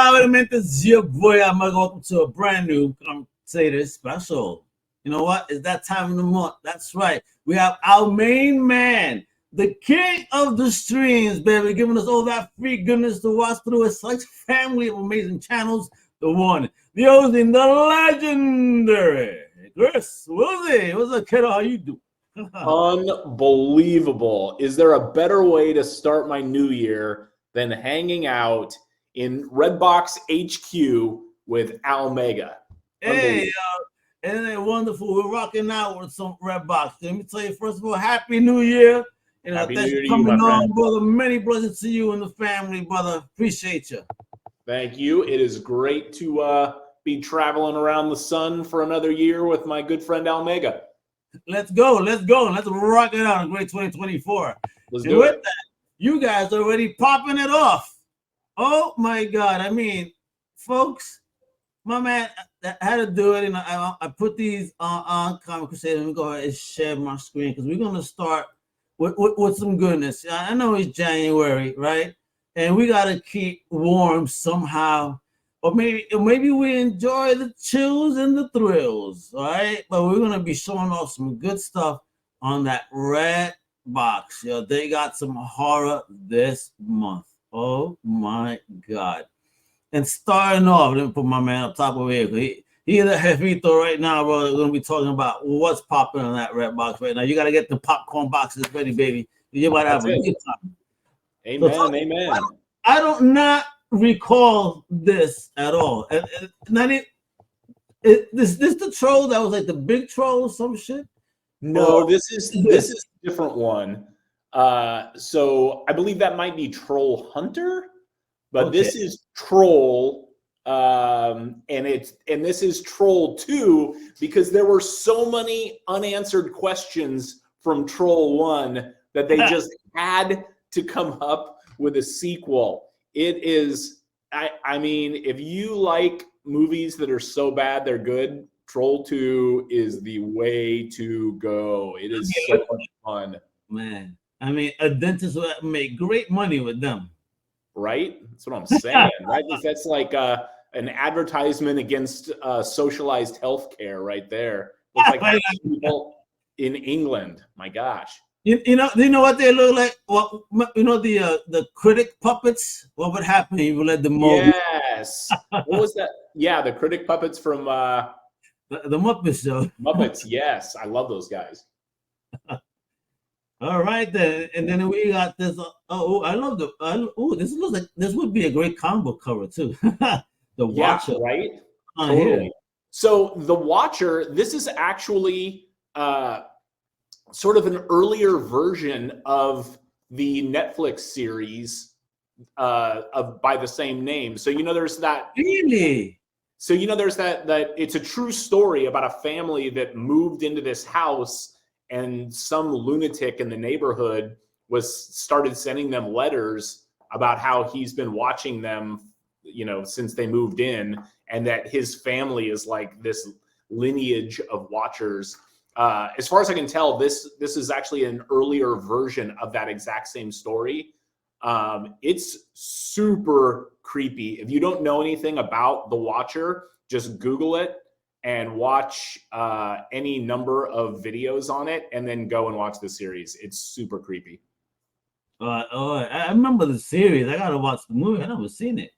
Probablemente it's your boy. I'm gonna welcome to a brand new Crusaders special. You know what? It's that time of the month. That's right. We have our main man, the king of the streams, baby, giving us all that free goodness to watch through a such family of amazing channels. The one, the only, the legendary Chris Willie. What's up, kiddo? How you do? Unbelievable. Is there a better way to start my new year than hanging out in Redbox HQ with Almega? Hey, isn't it wonderful? We're rocking out with some Redbox. Let me tell you, first of all, Happy New Year. You know, Happy thanks New Year for to you, coming my on, friend. brother. Many blessings to you and the family, brother. Appreciate you. Thank you. It is great to be traveling around the sun for another year with my good friend Almega. Let's go. Let's rock it out in great 2024. Let's And do with it. that, you guys are already popping it off. Oh my God. I mean, folks, my man had to do it. And I put these on Comic Crusaders. Let me go ahead and share my screen because we're going to start with some goodness. I know it's January, right? And we got to keep warm somehow. Or maybe we enjoy the chills and the thrills, all right? But we're going to be showing off some good stuff on that Redbox. Yo, they got some horror this month. Oh, my God. And starting off, let me put my man up top over here. He the jefito right now, bro. We're going to be talking about what's popping on that Redbox right now. You got to get the popcorn boxes ready, baby. You might have a good time. Amen, So, amen. I don't not recall this at all. This the troll that was like the big troll or some shit? No, this is a different one. So I believe that might be Troll Hunter, but Okay. this is Troll, and this is Troll 2 because there were so many unanswered questions from Troll 1 that they just had to come up with a sequel. It is, I mean, if you like movies that are so bad they're good, Troll 2 is the way to go. It is so much fun. Man, I mean, a dentist would make great money with them. Right? That's what I'm saying. Right? That's like an advertisement against socialized healthcare right there. Looks like half the people in England. My gosh. You know what they look like? Well, you know the critic puppets. What would happen if you let them mold? Yes. What was that? Yeah, the critic puppets from the Muppets show. Muppets. Yes, I love those guys. All right then, and then we got this. I love this looks like this would be a great combo cover too. The Watcher, right? Totally. Here. So the Watcher. This is actually sort of an earlier version of the Netflix series by the same name. So there's that. Really? So there's that it's a true story about a family that moved into this house, and some lunatic in the neighborhood started sending them letters about how he's been watching them, since they moved in, and that his family is like this lineage of watchers. As far as I can tell, this is actually an earlier version of that exact same story. It's super creepy. If you don't know anything about The Watcher, just Google it and watch any number of videos on it, and then go and watch the series. It's super creepy. I remember the series. I gotta watch the movie. I never seen it.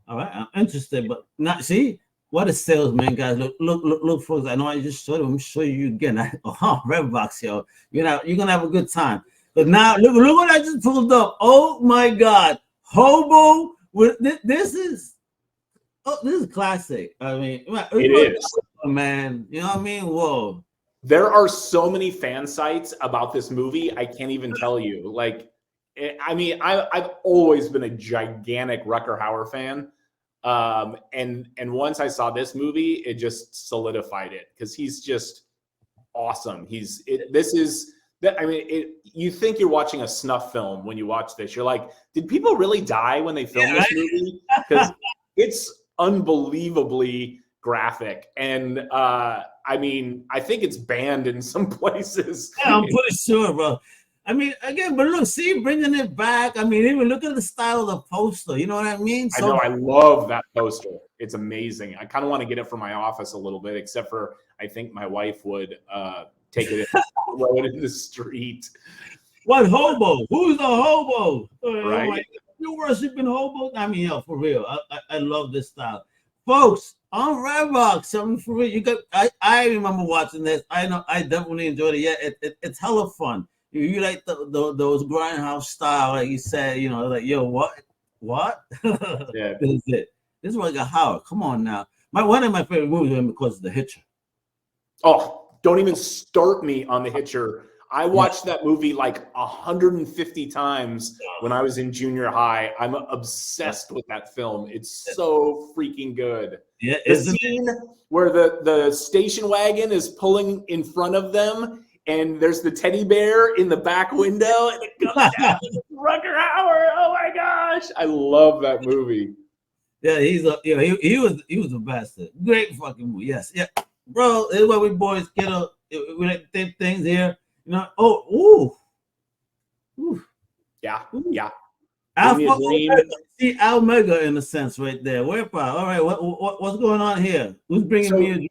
All right, I'm interested, but not see. What a salesman, guys! Look, folks. I know I just showed you. I'm show you again. Redbox, yo. You're gonna have a good time. But now, look what I just pulled up. Oh my God, Hobo with this is classic. I mean, it is, man. You know what I mean? Whoa. There are so many fan sites about this movie. I can't even tell you. Like, I mean, I've always been a gigantic Rutger Hauer fan. And once I saw this movie, it just solidified it because he's just awesome. You think you're watching a snuff film when you watch this. You're like, did people really die when they filmed this movie? Because it's unbelievably graphic. And I mean, I think it's banned in some places. Yeah, I'm pretty sure, bro. I mean, again, but look, see, bringing it back. I mean, even look at the style of the poster. You know what I mean? I know. I love that poster. It's amazing. I kind of want to get it for my office a little bit, except for I think my wife would take it and throw it in the street. What hobo? Who's the hobo? Right? Oh my, you worshiping hobo? I mean, yo, for real. I love this style, folks. On Redbox, something for real. You got. I remember watching this. I know. I definitely enjoyed it. Yeah, it's hella fun. You like those grindhouse style, like you said, you know, like, yo, what? Yeah. This is it. This is like a Howard. Come on now. One of my favorite movies was because of The Hitcher. Oh, don't even start me on The Hitcher. I watched that movie like 150 times when I was in junior high. I'm obsessed with that film. It's so freaking good. Yeah, the scene where the station wagon is pulling in front of them, and there's the teddy bear in the back window, and it comes down. Rutger Hauer. Oh my gosh, I love that movie. Yeah, he was the best. Great fucking movie. Yes, yeah, bro. This is why we boys get we like think things here. You know. Oh, ooh. Yeah. See Almega in a sense right there. All right, what's going on here? Who's bringing me a dream?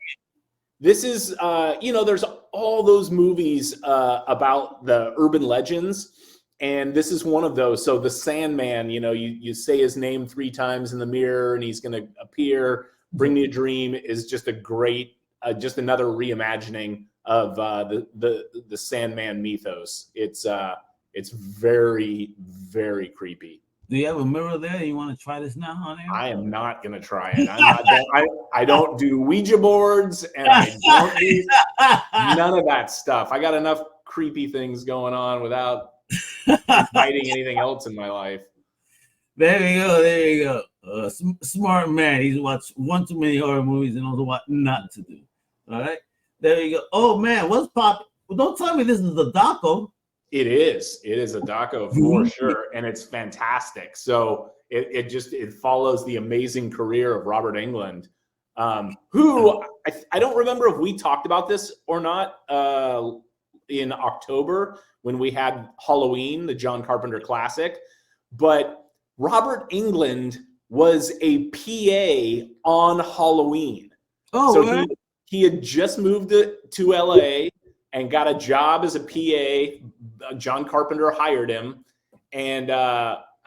This is, there's all those movies about the urban legends, and this is one of those. So the Sandman, you say his name 3 times in the mirror, and he's going to appear. Bring Me a Dream is just a great, just another reimagining of the Sandman mythos. It's very, very creepy. Do you have a mirror there? You want to try this now, honey? I am not going to try it. I don't do Ouija boards, and I don't do none of that stuff. I got enough creepy things going on without inviting anything else in my life. There you go. Smart man. He's watched one too many horror movies and knows what not to do. All right. There you go. Oh man, what's popping? Well, don't tell me this is the doco. It is a doco for sure, and it's fantastic. So it follows the amazing career of Robert Englund, who I don't remember if we talked about this or not in October when we had Halloween, the John Carpenter classic, but Robert Englund was a PA on Halloween. Oh, so right. he had just moved to LA and got a job as a PA. John Carpenter hired him. And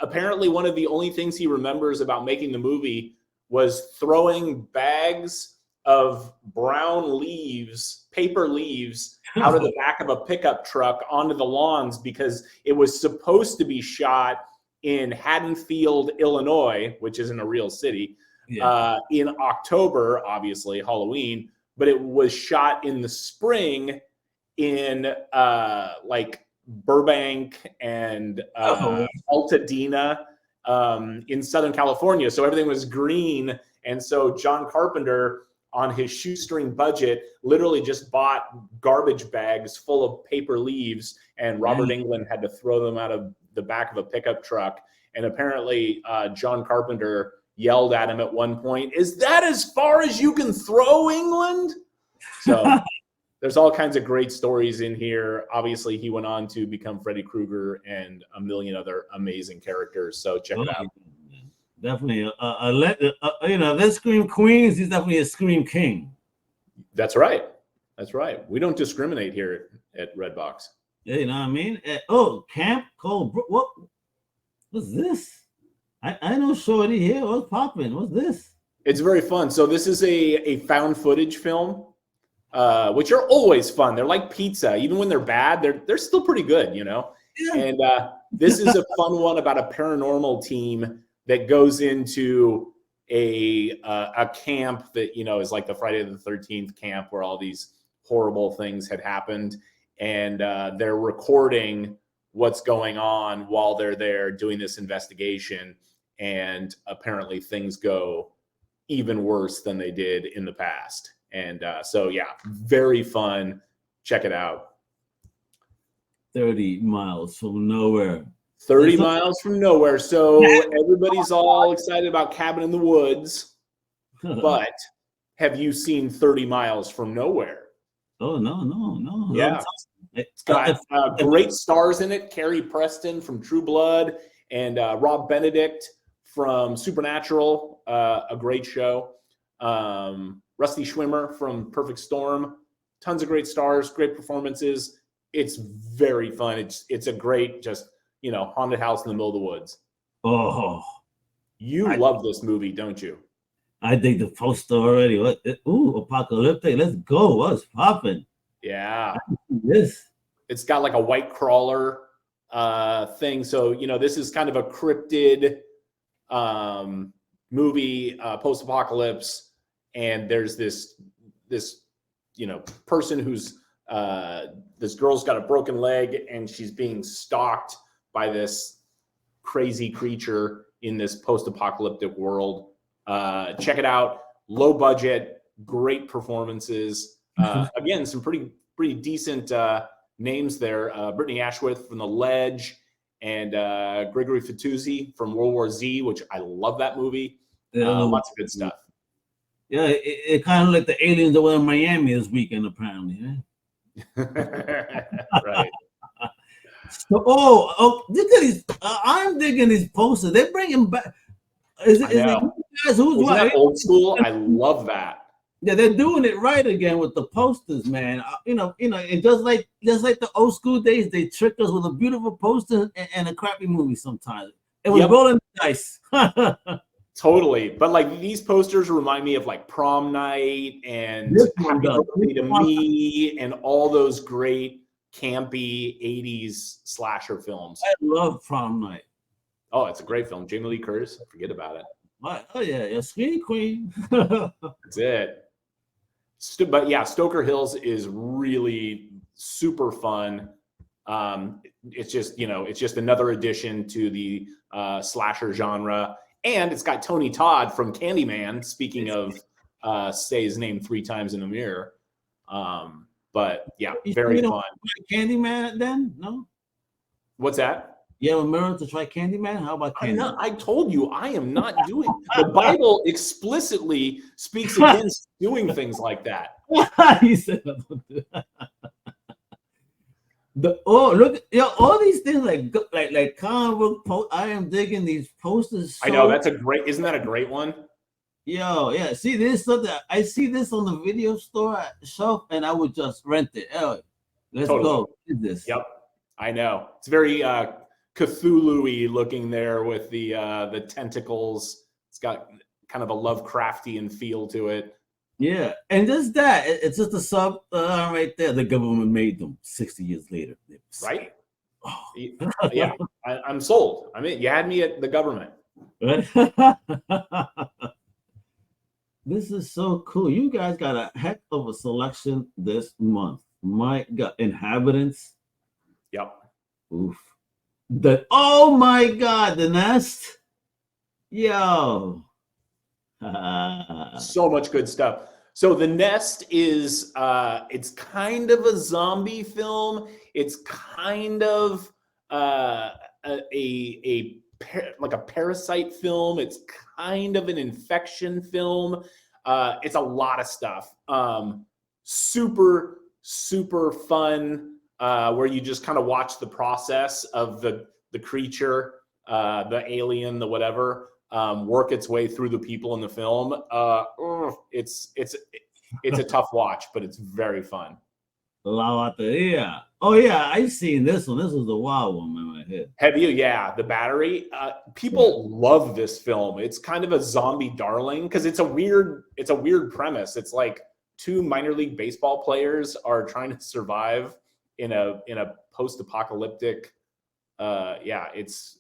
apparently one of the only things he remembers about making the movie was throwing bags of brown leaves, paper leaves, out of the back of a pickup truck onto the lawns because it was supposed to be shot in Haddonfield, Illinois, which isn't a real city, in October, obviously, Halloween, but it was shot in the Spring in like Burbank and Altadena in Southern California. So everything was green. And so John Carpenter, on his shoestring budget, literally just bought garbage bags full of paper leaves, and Robert Englund had to throw them out of the back of a pickup truck. And apparently John Carpenter yelled at him at one point, "Is that as far as you can throw, Englund?" So there's all kinds of great stories in here. Obviously, he went on to become Freddy Krueger and a million other amazing characters. So check it out. Definitely. This Scream Queens, he's definitely a Scream King. That's right. That's right. We don't discriminate here at Redbox. Yeah, you know what I mean? Camp Cold. What's this? I know Shorty here. What's popping? What's this? It's very fun. So this is a found footage film, which are always fun. They're like pizza. Even when they're bad, they're still pretty good, you know? Yeah. And this is a fun one about a paranormal team that goes into a camp that, you know, is like the Friday the 13th camp where all these horrible things had happened. And they're recording what's going on while they're there doing this investigation. And apparently things go even worse than they did in the past. And so, yeah, very fun. Check it out. 30 miles from nowhere. 30 miles from nowhere. So everybody's all excited about Cabin in the Woods. But have you seen 30 Miles from Nowhere? Oh, no. Yeah. It's got great stars in it. Carrie Preston from True Blood and Rob Benedict from Supernatural, a great show. Rusty Schwimmer from Perfect Storm. Tons of great stars, great performances. It's very fun. It's a great, just, haunted house in the middle of the woods. Oh, you love this movie, don't you? I think the poster already. Apocalyptic. Let's go. What's popping? Yeah. This. It's got like a white crawler thing. So, this is kind of a cryptid movie, post-apocalypse. And there's this person who's this girl's got a broken leg and she's being stalked by this crazy creature in this post-apocalyptic world. Check it out. Low budget, great performances. Again, some pretty decent names there. Brittany Ashworth from The Ledge and Gregory Fitoussi from World War Z, which I love that movie. Lots of good stuff. Yeah, it kind of like the aliens that were in Miami this weekend, apparently. Right. So, look at these. I'm digging these posters. They're bringing back. Is it guys who's Isn't that old school? I love that. Yeah, they're doing it right again with the posters, man. And just like the old school days, they trick us with a beautiful poster and a crappy movie sometimes. It was rolling the dice. Totally. But like these posters remind me of like Prom Night and Happy Birthday to Me and all those great campy 80s slasher films. I love Prom Night. Oh, it's a great film. Jamie Lee Curtis. Forget about it. Oh yeah, Scream Queen. That's it. But yeah, Stoker Hills is really super fun. It's just another addition to the slasher genre. And it's got Tony Todd from Candyman. Speaking of say his name 3 times in a mirror. But yeah, very fun. Candyman then? No? What's that? You have a mirror to try Candyman? How about Candyman? I told you I am not doing. The Bible explicitly speaks against doing things like that. He said, look, all these things like comic book post. I am digging these posters. I know that's isn't that a great one? Yeah. See, this something I see this on the video store shelf, and I would just rent it. Let's go. What is this? Yep, I know. It's very Cthulhu-y looking there with the tentacles. It's got kind of a Lovecraftian feel to it. Yeah, and just that, it's just a sub right there. The government made them 60 years later. Right? Oh. Yeah, I'm sold. I mean, you had me at the government. This is so cool. You guys got a heck of a selection this month. My God, Inhabitants. Yep. Oof. Oh my God, The Nest. Yo. So much good stuff. So The Nest is it's kind of a zombie film. It's kind of like a parasite film. It's kind of an infection film. It's a lot of stuff. Super fun. Where you just kind of watch the process of the creature, the alien, the whatever, work its way through the people in the film. It's a tough watch, but it's very fun. Yeah. Oh yeah, I've seen this one. This was a wild one in my head. Have you? Yeah, The Battery. People love this film. It's kind of a zombie darling because it's a weird premise. It's like 2 minor league baseball players are trying to survive in a post-apocalyptic. It's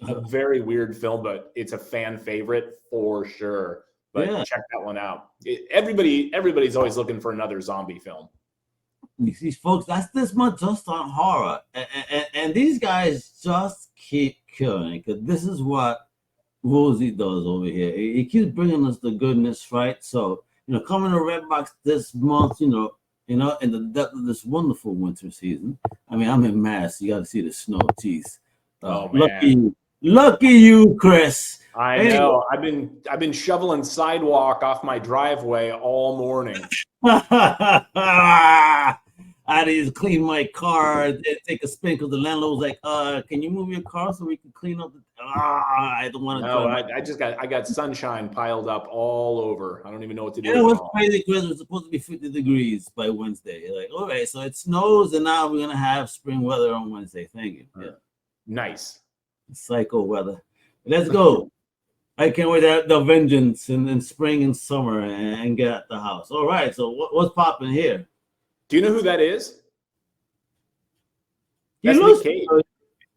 a very weird film, but it's a fan favorite for sure. But check that one out. Everybody's always looking for another zombie film. These folks, that's this month just on horror, and these guys just keep killing, because this is what Rosie does over here. He keeps bringing us the goodness, right? So coming to Redbox this month, in the depth of this wonderful winter season. I mean, I'm in Mass. You got to see the snow. Jeez. Oh man. Lucky you, Chris. I know. I've been shoveling sidewalk off my driveway all morning. I had to just clean my car and take a spin because the landlord was like, can you move your car so we can clean up the I don't want to No, drive I got sunshine piled up all over. I don't even know what to do it with it was all. crazy because it was supposed to be 50 degrees by Wednesday. Like, all right, so it snows and now we're gonna have spring weather on Wednesday. Thank you. Yeah. Nice. Psycho weather. Let's go. I can't wait to have the vengeance in spring and summer and get at the house. All right, so what's popping here? Do you know who that is? He That's looks Nick Cage.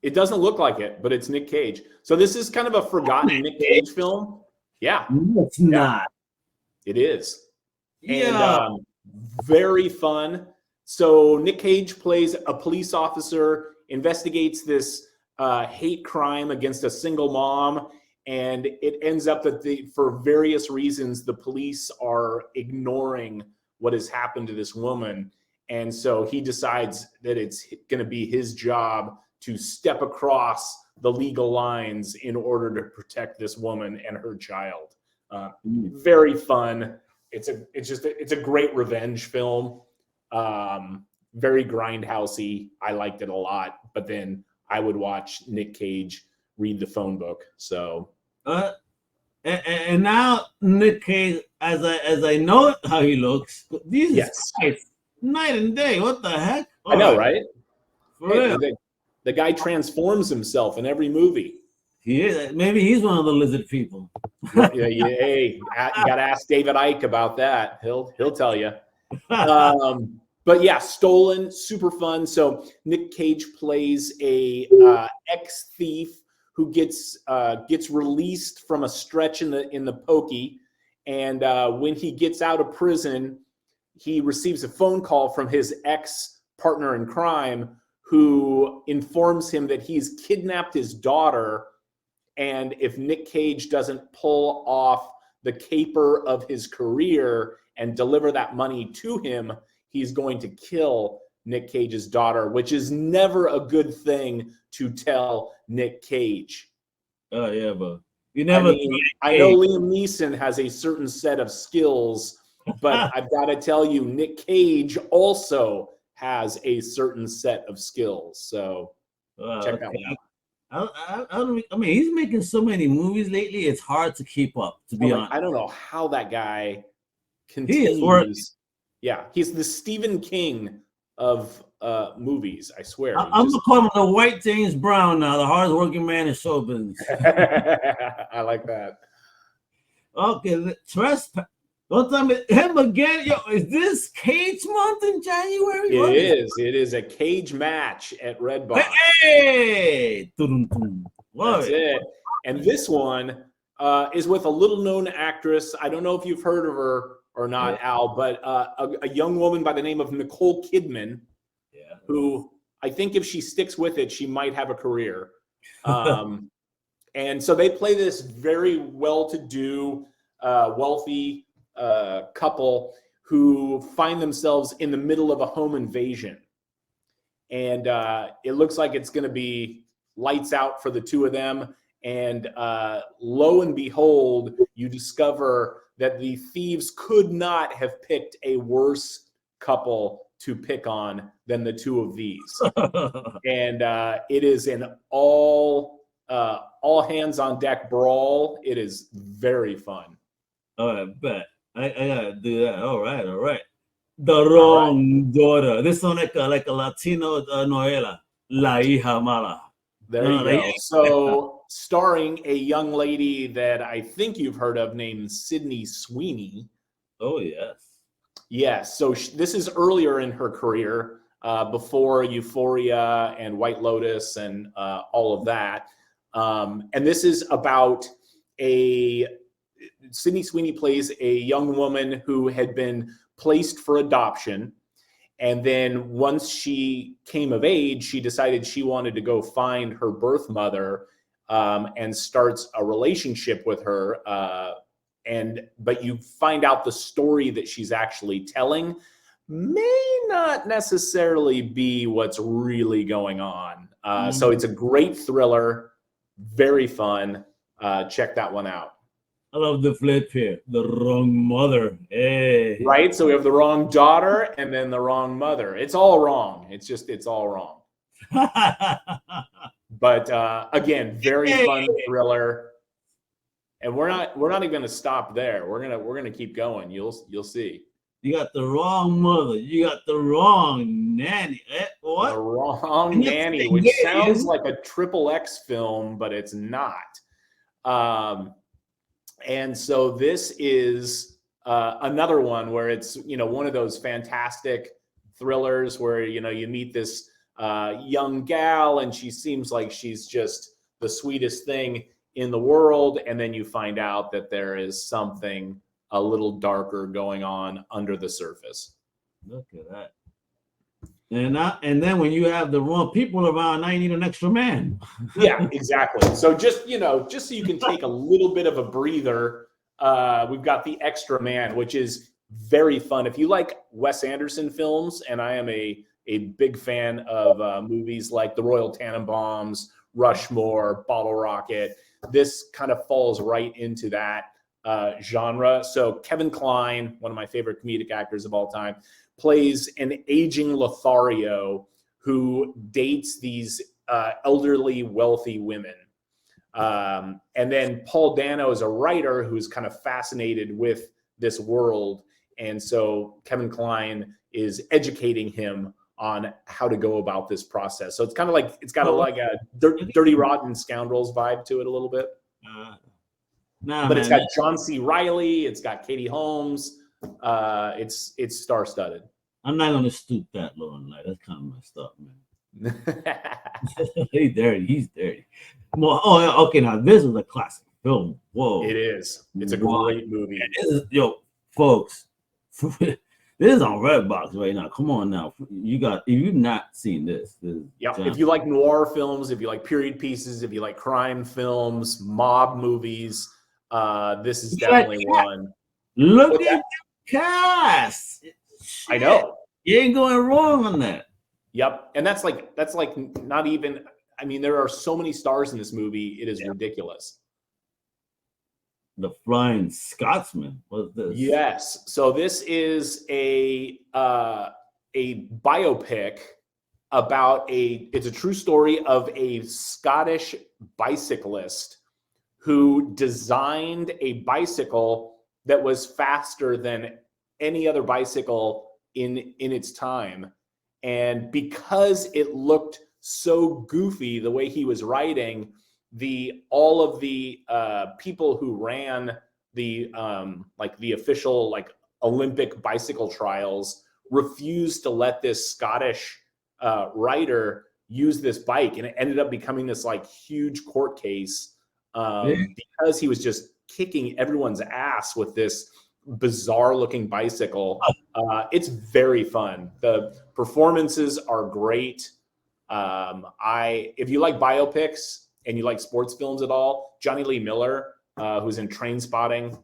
It doesn't look like it, but it's Nick Cage. So this is kind of a forgotten Nick Cage film. Yeah, no, it's not. it is. And Yeah. very fun. So Nick Cage plays a police officer, investigates this hate crime against a single mom, and it ends up that for various reasons, the police are ignoring what has happened to this woman. And so he decides that it's going to be his job to step across the legal lines in order to protect this woman and her child. Very fun. It's a great revenge film. Very grindhousey. I liked it a lot. But then I would watch Nick Cage read the phone book. So. And now Nick Cage, as I know how he looks, Jesus Christ, night and day. What the heck? I know, right? For real. The guy transforms himself in every movie. He is. Maybe he's one of the lizard people. Hey, you got to ask David Icke about that. He'll tell you. But yeah, Stolen, super fun. So Nick Cage plays a ex-thief who gets released from a stretch in the pokey, and when he gets out of prison, he receives a phone call from his ex-partner in crime, who informs him that he's kidnapped his daughter, and if Nick Cage doesn't pull off the caper of his career and deliver that money to him, he's going to kill Nick Cage's daughter, which is never a good thing to tell Nick Cage. Oh yeah, but you never. I know Liam Neeson has a certain set of skills, but I've got to tell you, Nick Cage also has a certain set of skills. So check that one out. I mean, he's making so many movies lately. It's hard to keep up. To be honest, I don't know how that guy continues. He is working. Yeah, he's the Stephen King of movies. I swear. I'm gonna call him the white James Brown now, the hardest working man in show business. I like that. Okay, trespass. Don't tell me him again. Yo, is this Cage month in January? It is a cage match at Redbox. Hey! That's it. And this one is with a little-known actress. I don't know if you've heard of her or not, Al, but a young woman by the name of Nicole Kidman, who I think if she sticks with it, she might have a career. And so they play this very well-to-do, wealthy couple who find themselves in the middle of a home invasion. And it looks like it's going to be lights out for the two of them. And lo and behold, you discover that the thieves could not have picked a worse couple to pick on than the two of these. And it is an all hands on deck brawl. It is very fun. Oh, I bet. I gotta do that. All right. The Wrong Daughter. This one like a Latino novela. La hija mala. There you go. So, starring a young lady that I think you've heard of named Sydney Sweeney. Oh, yes. Yes. So this is earlier in her career, before Euphoria and White Lotus and all of that. And this is about Sydney Sweeney plays a young woman who had been placed for adoption. And then once she came of age, she decided she wanted to go find her birth mother, and starts a relationship with her. But you find out the story that she's actually telling may not necessarily be what's really going on. So it's a great thriller, very fun. Check that one out. I love the flip here. The wrong mother. Hey. Right? So we have the wrong daughter and then the wrong mother. It's all wrong. It's all wrong. But again, very fun thriller. And we're not even going to stop there. We're gonna keep going. You'll see. You got the wrong mother. You got the wrong nanny. What? The wrong nanny, which sounds like a XXX film, but it's not. And so this is another one where it's, one of those fantastic thrillers where, you meet this young gal and she seems like she's just the sweetest thing in the world. And then you find out that there is something a little darker going on under the surface. Look at that. And then when you have the wrong people around, now you need an extra man. Yeah, exactly. So just so you can take a little bit of a breather, we've got the extra man, which is very fun. If you like Wes Anderson films, and I am a big fan of movies like The Royal Tenenbaums, Rushmore, Bottle Rocket, this kind of falls right into that genre. So Kevin Kline, one of my favorite comedic actors of all time, plays an aging Lothario who dates these elderly, wealthy women. And then Paul Dano is a writer who's kind of fascinated with this world. And so Kevin Kline is educating him on how to go about this process. So it's kind of like, it's got like a Dirty Rotten Scoundrels vibe to it a little bit. But it's got John C. Reilly. It's got Katie Holmes. It's star-studded. I'm not going to stoop that low in life. That's kind of messed up, man. He's dirty. Well, okay. Now this is a classic film. Whoa, it is. It's a great movie. Folks, this is on Redbox right now. Come on now, if you've not seen this. Yep. If you like noir films, if you like period pieces, if you like crime films, mob movies, this is definitely one. Look at the cast. I know. You ain't going wrong on that. Yep. And that's like not even, I mean, there are so many stars in this movie. It is ridiculous. The Flying Scotsman. What's this? Yes. So this is a biopic about it's a true story of a Scottish bicyclist who designed a bicycle that was faster than any other bicycle in its time. And because it looked so goofy the way he was riding, all of the people who ran the official Olympic bicycle trials refused to let this Scottish rider use this bike, and it ended up becoming this huge court case because he was just kicking everyone's ass with this bizarre looking bicycle. It's very fun. The performances are great. If you like biopics and you like sports films at all, Johnny Lee Miller, who's in Trainspotting,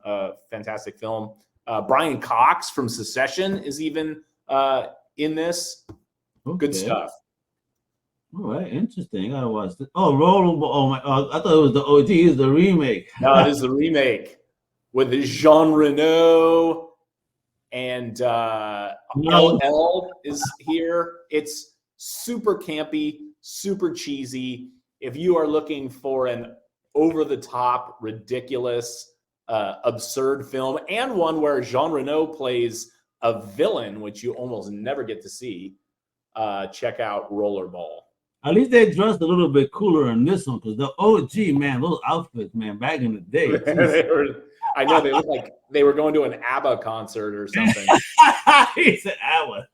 fantastic film. Brian Cox from Succession is even in this. Okay. Good stuff. All right, interesting. I watched it. Oh, Rollerball. Oh my! I thought it was the OG. It's the remake. No, it is the remake with Jean Reno and LL is here. It's super campy, super cheesy. If you are looking for an over-the-top, ridiculous, absurd film, and one where Jean Reno plays a villain, which you almost never get to see, check out Rollerball. At least they dressed a little bit cooler in this one, because the OG, man, those outfits, man, back in the day. I know they look like they were going to an ABBA concert or something. He said ABBA.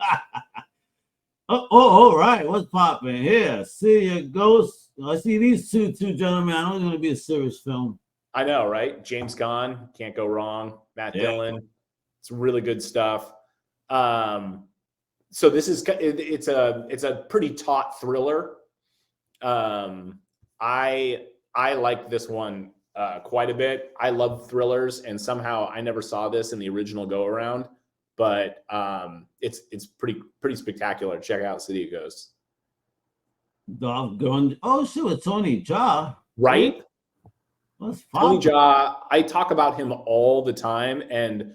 All right. What's popping here? See your ghost. I see these two gentlemen. I know it's going to be a serious film. I know, right? James Gunn, can't go wrong. Matt Dillon, it's really good stuff. So this is it's a pretty taut thriller. I like this one quite a bit. I love thrillers, and somehow I never saw this in the original go around. But it's pretty spectacular. Check out City of Ghosts. Doggone! Oh shoot, it's Tony Jaa, right? Tony Jaa, I talk about him all the time, and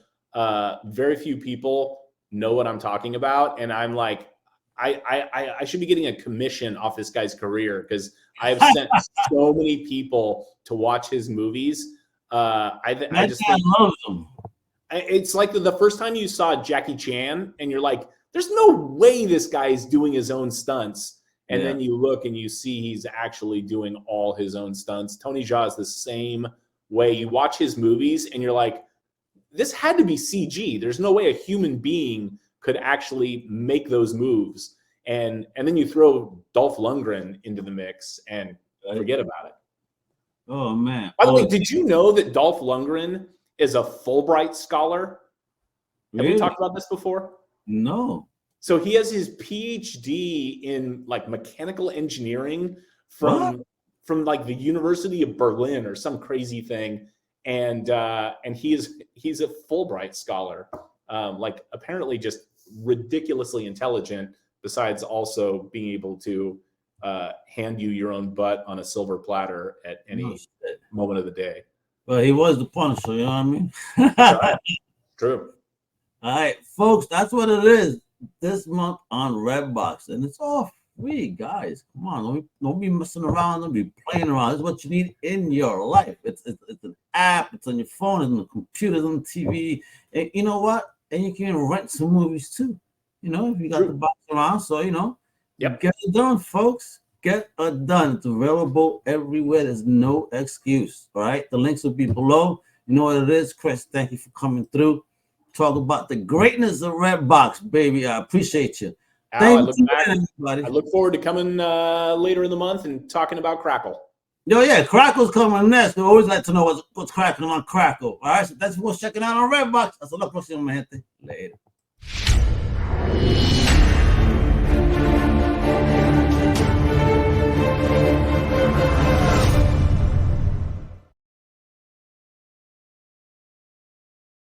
very few people know what I'm talking about. And I'm like, I should be getting a commission off this guy's career because I've sent so many people to watch his movies. I just think loves him. It's like the first time you saw Jackie Chan, and you're like, there's no way this guy's doing his own stunts. And then you look and you see he's actually doing all his own stunts. Tony Jaa is the same way. You watch his movies and you're like, this had to be CG. There's no way a human being could actually make those moves. And then you throw Dolph Lundgren into the mix and forget about it. Oh, man. By the way, did you know that Dolph Lundgren is a Fulbright scholar? Have we talked about this before? No. So he has his PhD in like mechanical engineering from like the University of Berlin or some crazy thing, and he's a Fulbright scholar, like apparently just ridiculously intelligent. Besides also being able to hand you your own butt on a silver platter at any moment of the day. Well, he was the Punisher, you know what I mean? True. All right, folks, that's what it is this month on Redbox, and it's all free, guys. Come on, don't be messing around, don't be playing around. This is what you need in your life. It's an app, it's on your phone, it's on the computer, it's on the TV, and you know what? And you can rent some movies too. You know, if you got the box around, so you know, get it done, folks. Get it done. It's available everywhere. There's no excuse. All right, the links will be below. You know what it is, Chris. Thank you for coming through. Talk about the greatness of Redbox, baby. I appreciate you. Al, I look forward to coming later in the month and talking about Crackle. Yo, yeah, Crackle's coming next. We always like to know what's cracking on Crackle. All right, so thanks for checking out on Redbox. Hasta la próxima, gente. Later.